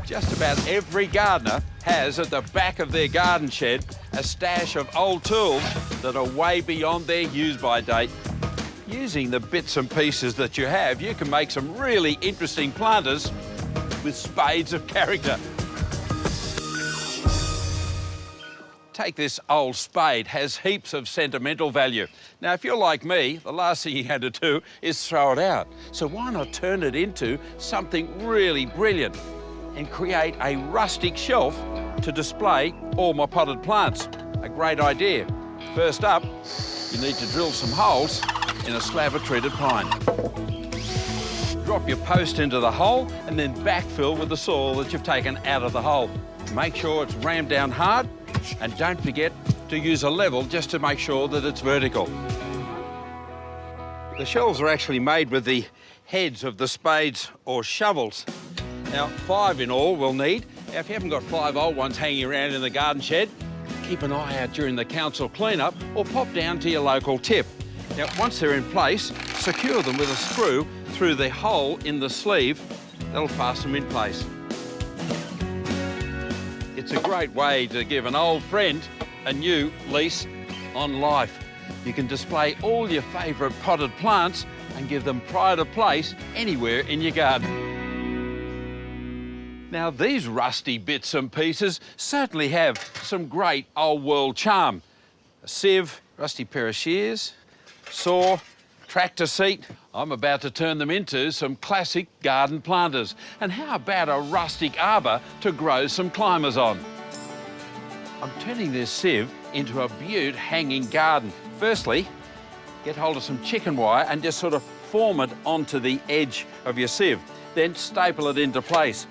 Just about every gardener has at the back of their garden shed a stash of old tools that are way beyond their use-by date. Using the bits and pieces that you have, you can make some really interesting planters with spades of character. Take this old spade, has heaps of sentimental value. Now, if you're like me, the last thing you had to do is throw it out. So why not turn it into something really brilliant and create a rustic shelf to display all my potted plants? A great idea. First up, you need to drill some holes in a slab of treated pine. Drop your post into the hole and then backfill with the soil that you've taken out of the hole. Make sure it's rammed down hard, and don't forget to use a level just to make sure that it's vertical. The shelves are actually made with the heads of the spades or shovels. Now, 5 in all we'll need. Now, if you haven't got 5 old ones hanging around in the garden shed, keep an eye out during the council clean-up or pop down to your local tip. Now, once they're in place, secure them with a screw through the hole in the sleeve. That'll fasten them in place. It's a great way to give an old friend a new lease on life. You can display all your favourite potted plants and give them pride of place anywhere in your garden. Now, these rusty bits and pieces certainly have some great old world charm. A sieve, rusty pair of shears, saw, tractor seat. I'm about to turn them into some classic garden planters. And how about a rustic arbour to grow some climbers on? I'm turning this sieve into a beaut hanging garden. Firstly, get hold of some chicken wire and just sort of form it onto the edge of your sieve. Then staple it into place.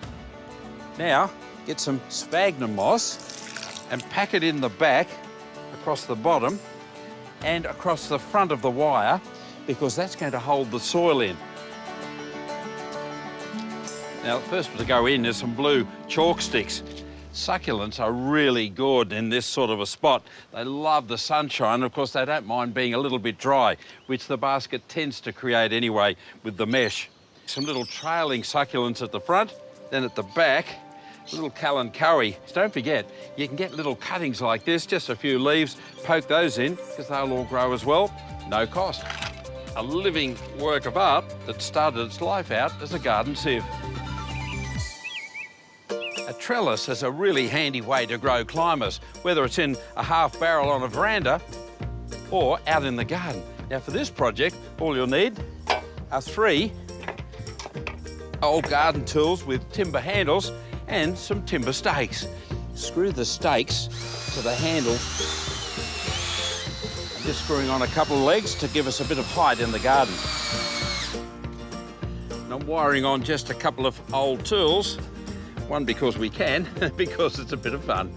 Now, get some sphagnum moss and pack it in the back, across the bottom and across the front of the wire, because that's going to hold the soil in. Now, first to go in is some blue chalk sticks. Succulents are really good in this sort of a spot. They love the sunshine. Of course, they don't mind being a little bit dry, which the basket tends to create anyway with the mesh. Some little trailing succulents at the front, then at the back, a little kalanchoe. Don't forget, you can get little cuttings like this, just a few leaves, poke those in, because they'll all grow as well, no cost. A living work of art that started its life out as a garden sieve. A trellis is a really handy way to grow climbers, whether it's in a half barrel on a veranda or out in the garden. Now, for this project, all you'll need are 3 old garden tools with timber handles and some timber stakes. Screw the stakes to the handle. I'm just screwing on a couple of legs to give us a bit of height in the garden. And I'm wiring on just a couple of old tools. One because we can, because it's a bit of fun.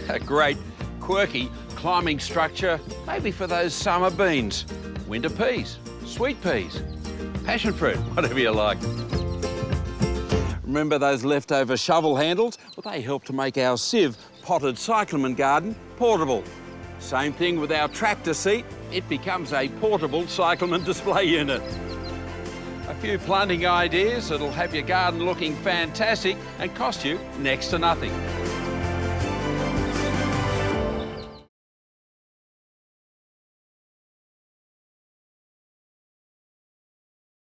A great, quirky climbing structure, maybe for those summer beans, winter peas, sweet peas, passion fruit, whatever you like. Remember those leftover shovel handles? Well, they help to make our sieve potted cyclamen garden portable. Same thing with our tractor seat. It becomes a portable cyclamen display unit. A few planting ideas that'll have your garden looking fantastic and cost you next to nothing.